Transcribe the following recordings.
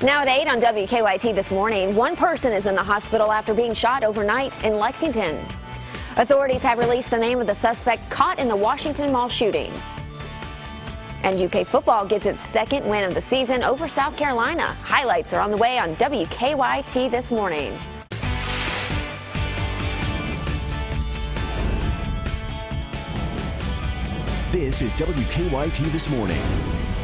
Now at 8 on WKYT this morning, one person is in the hospital after being shot overnight in Lexington. Authorities have released the name of the suspect caught in the Washington Mall shootings. And UK football gets its second win of the season over South Carolina. Highlights are on the way on WKYT this morning. This is WKYT This Morning.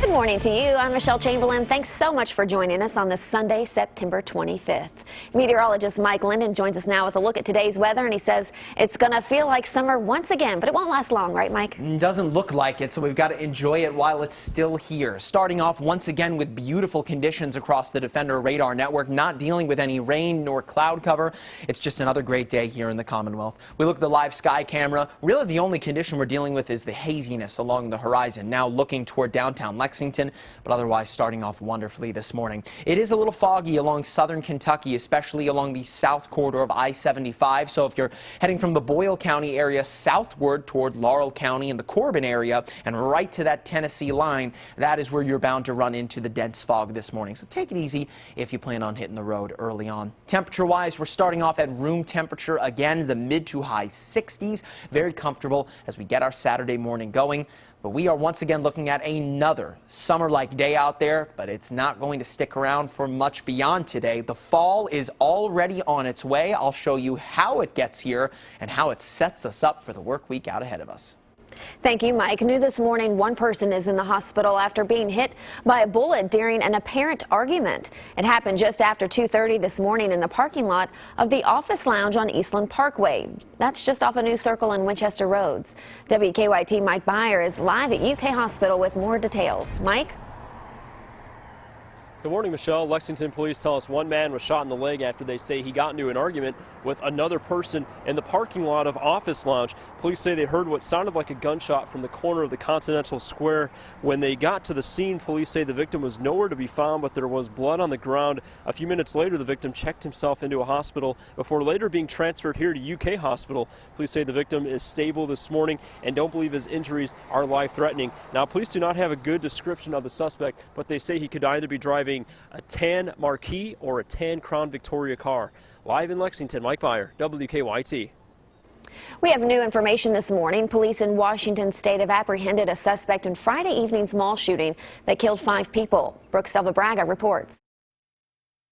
Good morning to you. I'm Michelle Chamberlain. Thanks so much for joining us on this Sunday, September 25th. Meteorologist Mike Linden joins us now with a look at today's weather, and he says it's going to feel like summer once again, but it won't last long, right, Mike? Doesn't look like it, so we've got to enjoy it while it's still here. Starting off once again with beautiful conditions across the Defender radar network, not dealing with any rain nor cloud cover. It's just another great day here in the Commonwealth. We look at the live sky camera. Really, the only condition we're dealing with is the haziness along the horizon. Now looking toward downtown Lexington, but otherwise starting off wonderfully this morning. It is a little foggy along southern Kentucky, especially along the south corridor of I-75. So if you're heading from the Boyle County area southward toward Laurel County and the Corbin area and right to that Tennessee line, that is where you're bound to run into the dense fog this morning. So take it easy if you plan on hitting the road early on. Temperature-wise, we're starting off at room temperature again, the mid to high 60s. Very comfortable as we get our Saturday morning going. But we are once again looking at another summer-like day out there, but it's not going to stick around for much beyond today. The fall is already on its way. I'll show you how it gets here and how it sets us up for the work week out ahead of us. Thank you, Mike. New this morning, one person is in the hospital after being hit by a bullet during an apparent argument. It happened just after 2:30 this morning in the parking lot of the Office Lounge on Eastland Parkway. That's just off a New Circle and Winchester Roads. WKYT Mike Byer is live at UK Hospital with more details. Mike? Good morning, Michelle. Lexington police tell us one man was shot in the leg after they say he got into an argument with another person in the parking lot of Office Lounge. Police say they heard what sounded like a gunshot from the corner of the Continental Square. When they got to the scene, police say the victim was nowhere to be found, but there was blood on the ground. A few minutes later, the victim checked himself into a hospital before later being transferred here to UK Hospital. Police say the victim is stable this morning and don't believe his injuries are life-threatening. Now, police do not have a good description of the suspect, but they say he could either be driving a tan Marquis or a tan Crown Victoria car. Live in Lexington, Mike Byer, WKYT. We have new information this morning. Police in Washington state have apprehended a suspect in Friday evening's mall shooting that killed 5 people. Brooke Silva-Braga reports.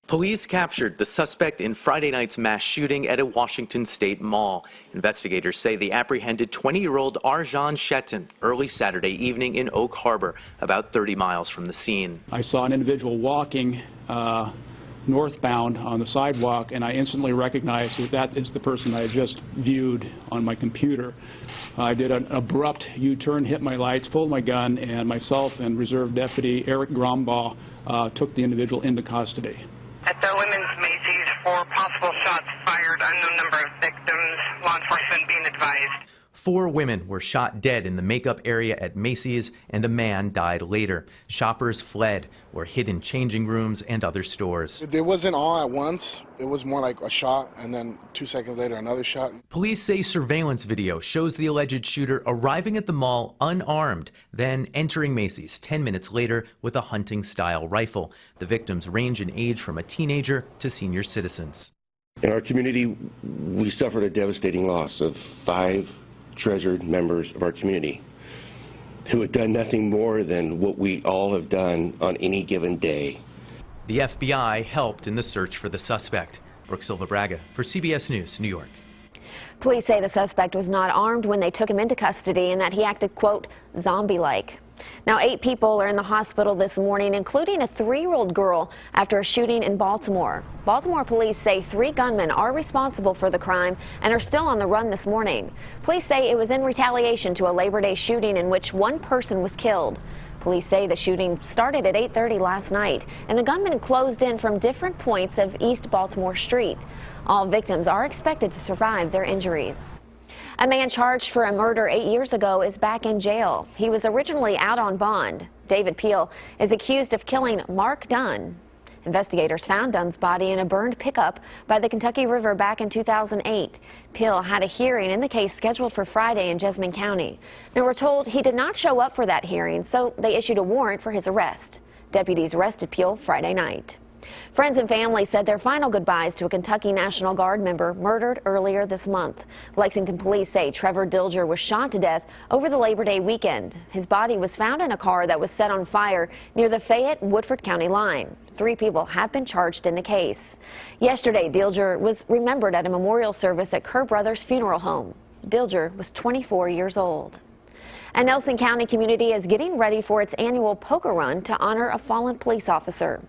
Police captured the suspect in Friday night's mass shooting at a Washington state mall. Investigators say they apprehended 20-year-old Arjan Shetin early Saturday evening in Oak Harbor, about 30 miles from the scene. I saw an individual walking northbound on the sidewalk, and I instantly recognized that is the person I had just viewed on my computer. I did an abrupt U-turn, hit my lights, pulled my gun, and myself and Reserve Deputy Eric Grombaugh took the individual into custody. At the Women's Macy's, 4 possible shots fired, unknown number of victims, law enforcement being advised. 4 women were shot dead in the makeup area at Macy's, and a man died later. Shoppers fled or hid in changing rooms and other stores. It wasn't all at once. It was more like a shot, and then 2 seconds later, another shot. Police say surveillance video shows the alleged shooter arriving at the mall unarmed, then entering Macy's 10 minutes later with a hunting-style rifle. The victims range in age from a teenager to senior citizens. In our community, we suffered a devastating loss of 5 treasured members of our community who had done nothing more than what we all have done on any given day. The FBI helped in the search for the suspect. Brooke Silva-Braga for CBS News, New York. Police say the suspect was not armed when they took him into custody and that he acted, quote, zombie-like. Now, 8 people are in the hospital this morning, including a 3-year-old girl, after a shooting in Baltimore. Baltimore police say 3 gunmen are responsible for the crime and are still on the run this morning. Police say it was in retaliation to a Labor Day shooting in which 1 person was killed. Police say the shooting started at 8:30 last night, and the gunmen closed in from different points of East Baltimore Street. All victims are expected to survive their injuries. A man charged for a murder 8 years ago is back in jail. He was originally out on bond. David Peel is accused of killing Mark Dunn. Investigators found Dunn's body in a burned pickup by the Kentucky River back in 2008. Peel had a hearing in the case scheduled for Friday in Jessamine County. They were told he did not show up for that hearing, so they issued a warrant for his arrest. Deputies arrested Peel Friday night. Friends and family said their final goodbyes to a Kentucky National Guard member murdered earlier this month. Lexington police say Trevor Dilger was shot to death over the Labor Day weekend. His body was found in a car that was set on fire near the Fayette-Woodford County line. 3 people have been charged in the case. Yesterday, Dilger was remembered at a memorial service at Kerr Brothers Funeral Home. Dilger was 24 years old. A Nelson County community is getting ready for its annual poker run to honor a fallen police officer.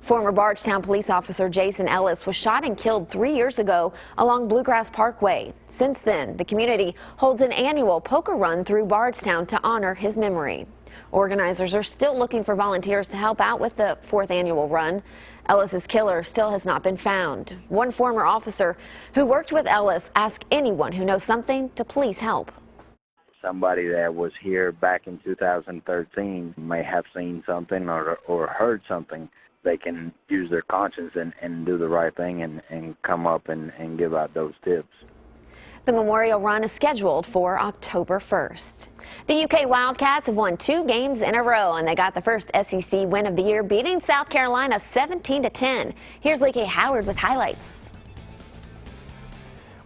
Former Bardstown police officer Jason Ellis was shot and killed 3 years ago along Bluegrass Parkway. Since then, the community holds an annual poker run through Bardstown to honor his memory. Organizers are still looking for volunteers to help out with the 4th annual run. Ellis's killer still has not been found. One former officer who worked with Ellis asked anyone who knows something to please help. Somebody that was here back in 2013 may have seen something or heard something. They can use their conscience and do the right thing and come up and give out those tips. The memorial run is scheduled for October 1st. The UK Wildcats have won 2 games in a row, and they got the first SEC win of the year, beating South Carolina 17-10. Here's Lee K. Howard with highlights.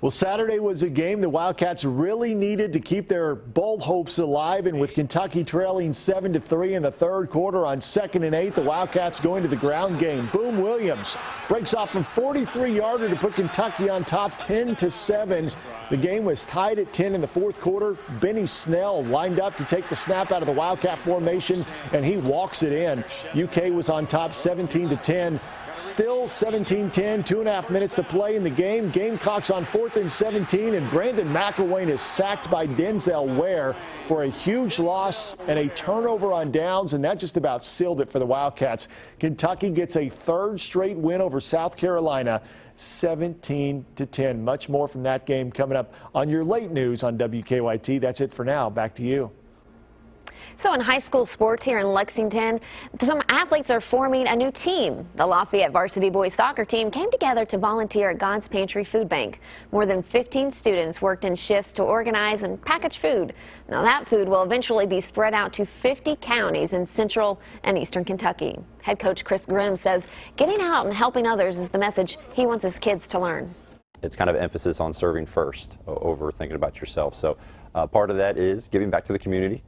Well, Saturday was a game the Wildcats really needed to keep their bowl hopes alive, and with Kentucky trailing 7-3 in the 3rd quarter on 2nd and 8, the Wildcats going to the ground game. Boom Williams breaks off a 43-yarder to put Kentucky on top 10-7. The game was tied at 10 in the 4th quarter. Benny Snell lined up to take the snap out of the Wildcat formation, and he walks it in. UK was on top 17-10. Still 17-10, 2.5 minutes to play in the game. Gamecocks on 4th and 17, and Brandon McElwain is sacked by Denzel Ware for a huge loss and a turnover on downs, and that just about sealed it for the Wildcats. Kentucky gets a 3rd straight win over South Carolina, 17-10. Much more from that game coming up on your late news on WKYT. That's it for now. Back to you. So in high school sports here in Lexington, some athletes are forming a new team. The Lafayette varsity boys soccer team came together to volunteer at God's Pantry Food Bank. More than 15 students worked in shifts to organize and package food. Now that food will eventually be spread out to 50 counties in central and eastern Kentucky. Head coach Chris Grimm says getting out and helping others is the message he wants his kids to learn. It's kind of emphasis on serving first over thinking about yourself. So part of that is giving back to the community.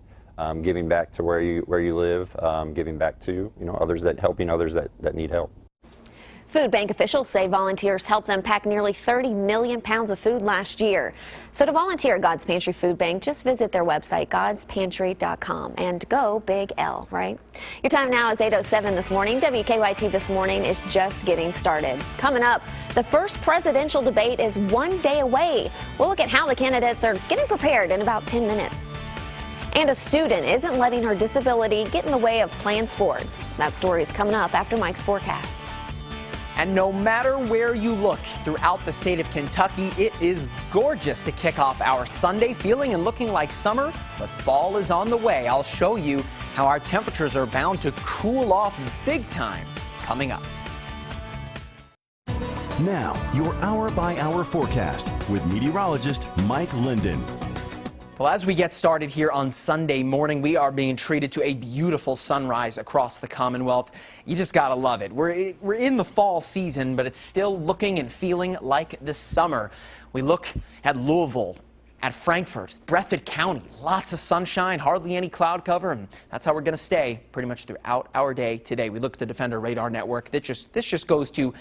Giving back to where you live, giving back to others helping others that need help. Food bank officials say volunteers helped them pack nearly 30 million pounds of food last year. So to volunteer at God's Pantry Food Bank, just visit their website, godspantry.com, and go Big L, right? Your time now is 8:07 this morning. WKYT This Morning is just getting started. Coming up, the first presidential debate is 1 day away. We'll look at how the candidates are getting prepared in about 10 minutes. And a student isn't letting her disability get in the way of playing sports. That story is coming up after Mike's forecast. And no matter where you look throughout the state of Kentucky, it is gorgeous to kick off our Sunday, feeling and looking like summer, but fall is on the way. I'll show you how our temperatures are bound to cool off big time coming up. Now, your hour-by-hour forecast with meteorologist Mike Linden. Well, as we get started here on Sunday morning, we are being treated to a beautiful sunrise across the Commonwealth. You just gotta love it. We're in the fall season, but it's still looking and feeling like the summer. We look at Louisville, at Frankfort, Breathitt County, lots of sunshine, hardly any cloud cover, and that's how we're gonna stay pretty much throughout our day today. We look at the Defender Radar Network. This just goes to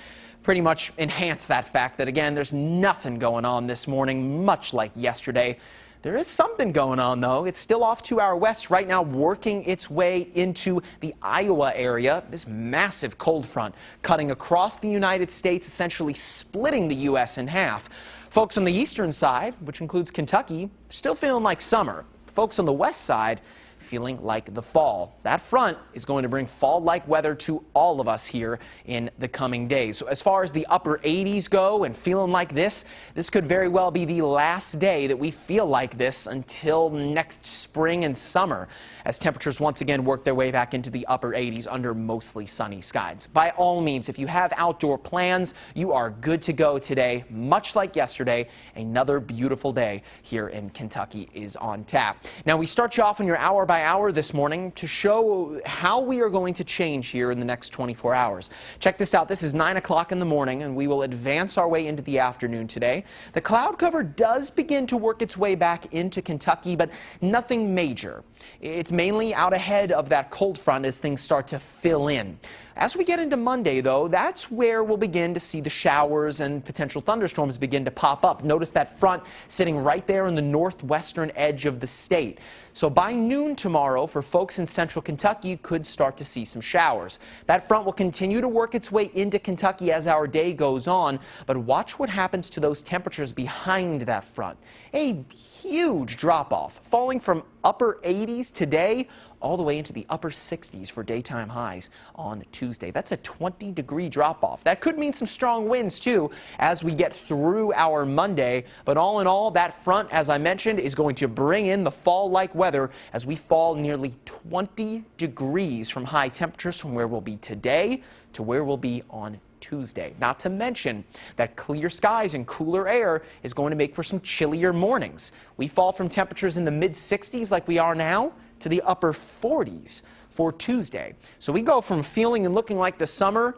pretty much enhance that fact that, again, there's nothing going on this morning, much like yesterday. There is something going on, though. It's still off to our west right now, working its way into the Iowa area. This massive cold front cutting across the United States, essentially splitting the U.S. in half. Folks on the eastern side, which includes Kentucky, still feeling like summer. Folks on the west side feeling like the fall. That front is going to bring fall-like weather to all of us here in the coming days. So as far as the upper 80s go and feeling like this could very well be the last day that we feel like this until next spring and summer, as temperatures once again work their way back into the upper 80s under mostly sunny skies. By all means, if you have outdoor plans, you are good to go today. Much like yesterday, another beautiful day here in Kentucky is on tap. Now, we start you off on your hour by by hour this morning to show how we are going to change here in the next 24 hours. Check this out. This is 9 o'clock in the morning, and we will advance our way into the afternoon today. The cloud cover does begin to work its way back into Kentucky, but nothing major. It's mainly out ahead of that cold front as things start to fill in. As we get into Monday, though, that's where we'll begin to see the showers and potential thunderstorms begin to pop up. Notice that front sitting right there in the northwestern edge of the state. So by noon tomorrow, for folks in central Kentucky, you could start to see some showers. That front will continue to work its way into Kentucky as our day goes on, but watch what happens to those temperatures behind that front. A huge drop-off, falling from upper 80s today all the way into the upper 60s for daytime highs on Tuesday. That's a 20-degree drop-off. That could mean some strong winds, too, as we get through our Monday. But all in all, that front, as I mentioned, is going to bring in the fall-like weather as we fall nearly 20 degrees from high temperatures from where we'll be today to where we'll be on Tuesday. Not to mention that clear skies and cooler air is going to make for some chillier mornings. We fall from temperatures in the mid-60s like we are now to the upper 40s for Tuesday. So we go from feeling and looking like the summer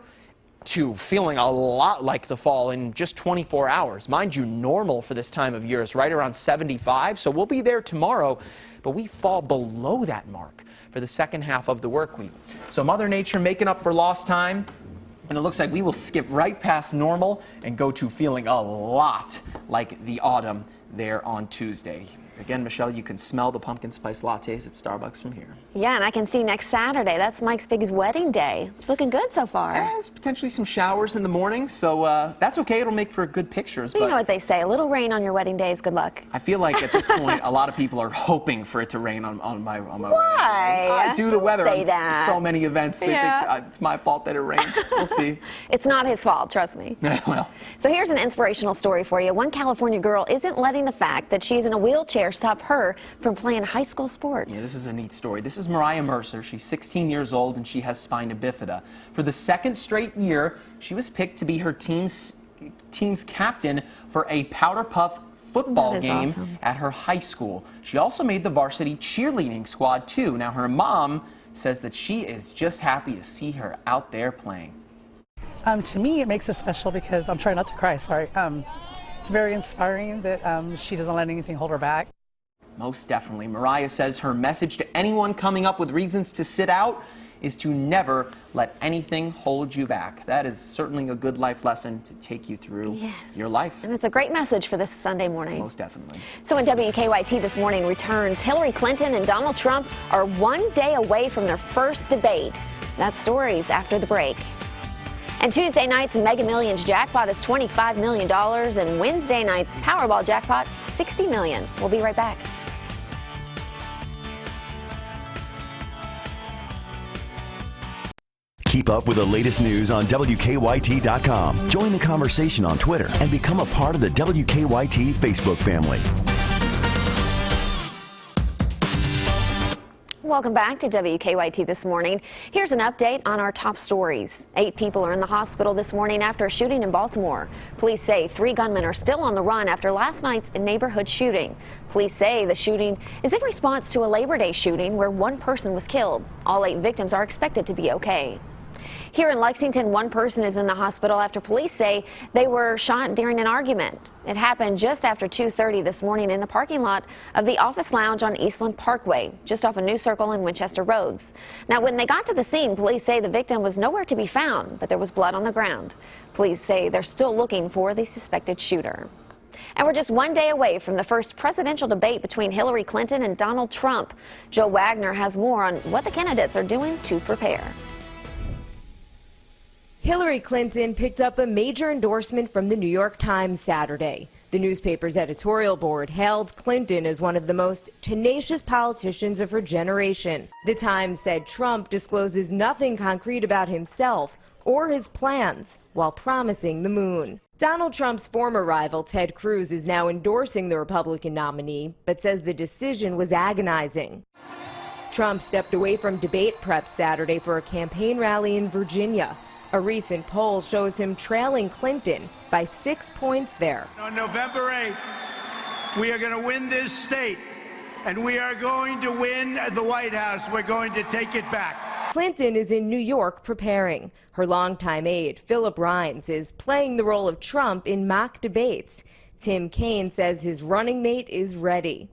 to feeling a lot like the fall in just 24 hours. Mind you, normal for this time of year is right around 75, so we'll be there tomorrow, but we fall below that mark for the second half of the work week. So Mother Nature making up for lost time, and it looks like we will skip right past normal and go to feeling a lot like the autumn there on Tuesday. Again, Michelle, you can smell the pumpkin spice lattes at Starbucks from here. Yeah, and I can see next Saturday. That's Mike's biggest wedding day. It's looking good so far. There's potentially some showers in the morning, so that's okay. It'll make for good pictures. But you know what they say, a little rain on your wedding day is good luck. I feel like at this point, a lot of people are hoping for it to rain on my wedding day. Why? Due to the weather Say on that. so many events, they think it's my fault that it rains. We'll see. It's not his fault, trust me. Well. So here's an inspirational story for you. One California girl isn't letting the fact that she's in a wheelchair stop her from playing high school sports. Yeah, this is a neat story. This is Mariah Mercer. She's 16 years old and she has spina bifida. For the second straight year, she was picked to be her team's captain for a powder puff football game awesome. At her high school. She also made the varsity cheerleading squad too. Now her mom says that she is just happy to see her out there playing. To me, it makes it special because I'm trying not to cry, sorry. It's very inspiring that she doesn't let anything hold her back. Most definitely. Mariah says her message to anyone coming up with reasons to sit out is to never let anything hold you back. That is certainly a good life lesson to take you through your life. And it's a great message for this Sunday morning. Most definitely. So when WKYT This Morning returns, Hillary Clinton and Donald Trump are one day away from their first debate. That's stories after the break. And Tuesday night's Mega Millions jackpot is $25 million, and Wednesday night's Powerball jackpot, $60 million. We'll be right back. Keep up with the latest news on WKYT.com. Join the conversation on Twitter and become a part of the WKYT Facebook family. Welcome back to WKYT This Morning. Here's an update on our top stories. 8 people are in the hospital this morning after a shooting in Baltimore. Police say 3 gunmen are still on the run after last night's neighborhood shooting. Police say the shooting is in response to a Labor Day shooting where 1 person was killed. All 8 victims are expected to be okay. Here in Lexington, 1 person is in the hospital after police say they were shot during an argument. It happened just after 2:30 this morning in the parking lot of the Office Lounge on Eastland Parkway, just off of New Circle and Winchester Roads. Now, when they got to the scene, police say the victim was nowhere to be found, but there was blood on the ground. Police say they're still looking for the suspected shooter. And we're just 1 day away from the first presidential debate between Hillary Clinton and Donald Trump. Joe Wagner has more on what the candidates are doing to prepare. Hillary Clinton picked up a major endorsement from the New York Times Saturday. The newspaper's editorial board hailed Clinton as one of the most tenacious politicians of her generation. The Times said Trump discloses nothing concrete about himself or his plans while promising the moon. Donald Trump's former rival, Ted Cruz, is now endorsing the Republican nominee, but says the decision was agonizing. Trump stepped away from debate prep Saturday for a campaign rally in Virginia. A recent poll shows him trailing Clinton by 6 points there. On November 8th, we are going to win this state and we are going to win the White House. We're going to take it back. Clinton is in New York preparing. Her longtime aide, Philip Rines, is playing the role of Trump in mock debates. Tim Kaine says his running mate is ready.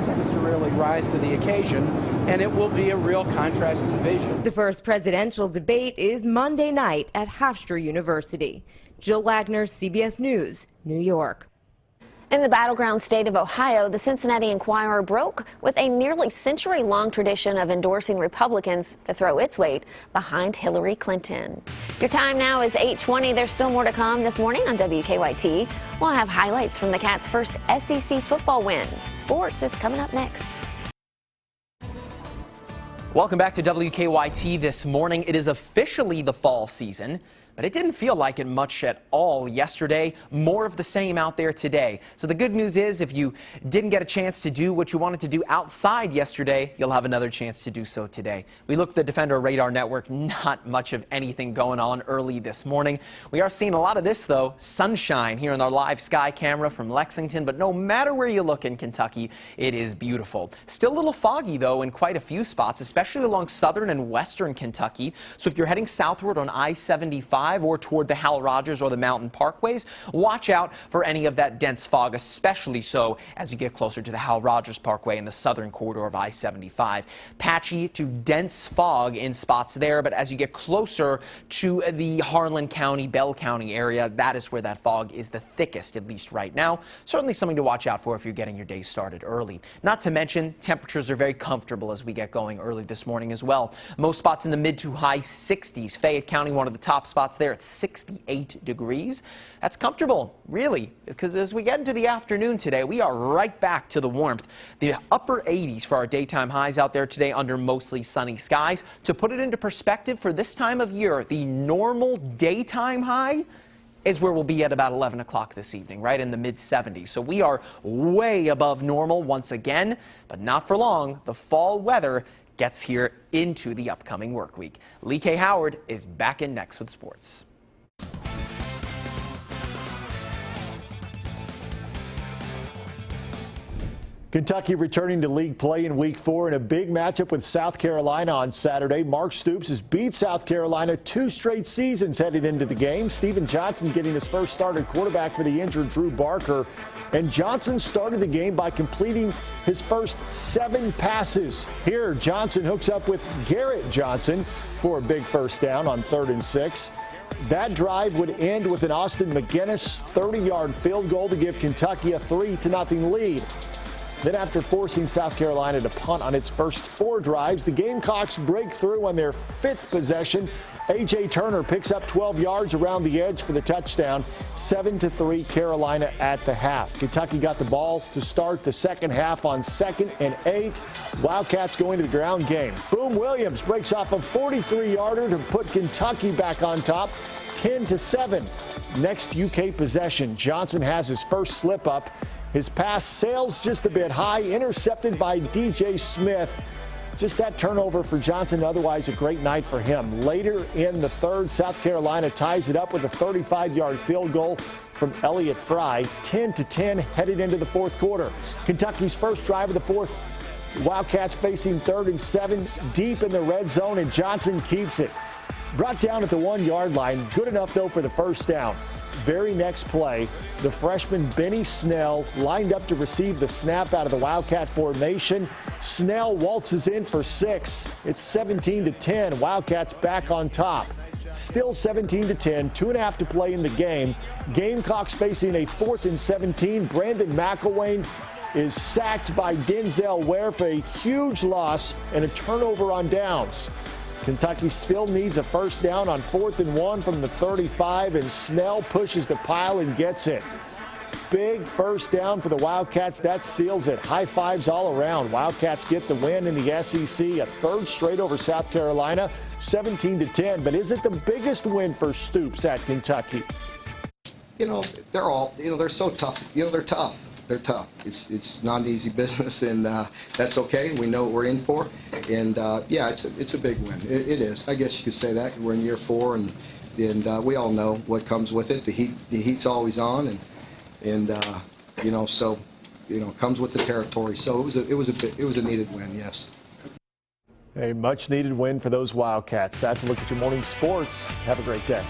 Tends to really rise to the occasion, and it will be a real contrast in vision. The first presidential debate is Monday night at Hofstra University. Jill Wagner, CBS News, New York. In the battleground state of Ohio, the Cincinnati Enquirer broke with a nearly century-long tradition of endorsing Republicans to throw its weight behind Hillary Clinton. Your time now is 8:20. There's still more to come this morning on WKYT. We'll have highlights from the Cats' first SEC football win. Sports is coming up next. Welcome back to WKYT this morning. It is officially the fall season, but it didn't feel like it much at all yesterday. More of the same out there today. So the good news is if you didn't get a chance to do what you wanted to do outside yesterday, you'll have another chance to do so today. We looked at the Defender Radar Network, not much of anything going on early this morning. We are seeing a lot of this, though, sunshine here in our live sky camera from Lexington, but no matter where you look in Kentucky, it is beautiful. Still a little foggy, though, in quite a few spots, especially along southern and western Kentucky. So if you're heading southward on I-75, or toward the Hal Rogers or the Mountain Parkways, watch out for any of that dense fog, especially so as you get closer to the Hal Rogers Parkway in the southern corridor of I-75. Patchy to dense fog in spots there, but as you get closer to the Harlan County, Bell County area, that is where that fog is the thickest, at least right now. Certainly something to watch out for if you're getting your day started early. Not to mention, temperatures are very comfortable as we get going early this morning as well. Most spots in the mid to high 60s. Fayette County, one of the top spots there at 68 degrees. That's comfortable, really, because as we get into the afternoon today, we are right back to the warmth. The upper 80s for our daytime highs out there today under mostly sunny skies. To put it into perspective, for this time of year, the normal daytime high is where we'll be at about 11 o'clock this evening, right in the mid-70s. So we are way above normal once again, but not for long. The fall weather gets here into the upcoming work week. Lee K. Howard is back in next with sports. Kentucky returning to league play in week 4 in a big matchup with South Carolina on Saturday. Mark Stoops has beat South Carolina 2 straight seasons headed into the game. Steven Johnson getting his first start at quarterback for the injured Drew Barker. And Johnson started the game by completing his first 7 passes. Here, Johnson hooks up with Garrett Johnson for a big first down on 3rd and 6. That drive would end with an Austin McGinnis 30-yard field goal to give Kentucky a 3-0 lead. Then after forcing South Carolina to punt on its first 4 drives, the Gamecocks break through on their 5th possession. A.J. Turner picks up 12 yards around the edge for the touchdown. 7-3 Carolina at the half. Kentucky got the ball to start the second half on 2nd and 8. Wildcats going to the ground game. Boom Williams breaks off a 43-yarder to put Kentucky back on top. 10-7. Next UK possession. Johnson has his first slip up. His pass sails just a bit high, intercepted by DJ Smith. Just that turnover for Johnson, otherwise a great night for him. Later in the 3rd, South Carolina ties it up with a 35-yard field goal from Elliott Fry. 10-10 headed into the 4th quarter. Kentucky's first drive of the 4th. Wildcats facing 3rd and 7 deep in the red zone, and Johnson keeps it. Brought down at the 1-yard line. Good enough, though, for the first down. Very next play, the freshman Benny Snell lined up to receive the snap out of the Wildcat formation. Snell waltzes in for 6. It's 17-10. Wildcats back on top. Still 17-10. 2.5 to play in the game. Gamecocks facing a 4th and 17. Brandon McElwain is sacked by Denzel Ware for a huge loss and a turnover on downs. Kentucky still needs a first down on 4th and 1 from the 35, and Snell pushes the pile and gets it. Big first down for the Wildcats. That seals it. High fives all around. Wildcats get the win in the SEC, a 3rd straight over South Carolina, 17-10. But is it the biggest win for Stoops at Kentucky? You know, they're so tough. You know, they're tough. They're tough. It's not an easy business, and that's okay. We know what we're in for, and yeah, it's a big win. It is. I guess you could say that. We're in year 4, and we all know what comes with it. The heat's always on, and you know, so comes with the territory. So it was a needed win, yes. A much needed win for those Wildcats. That's a look at your morning sports. Have a great day.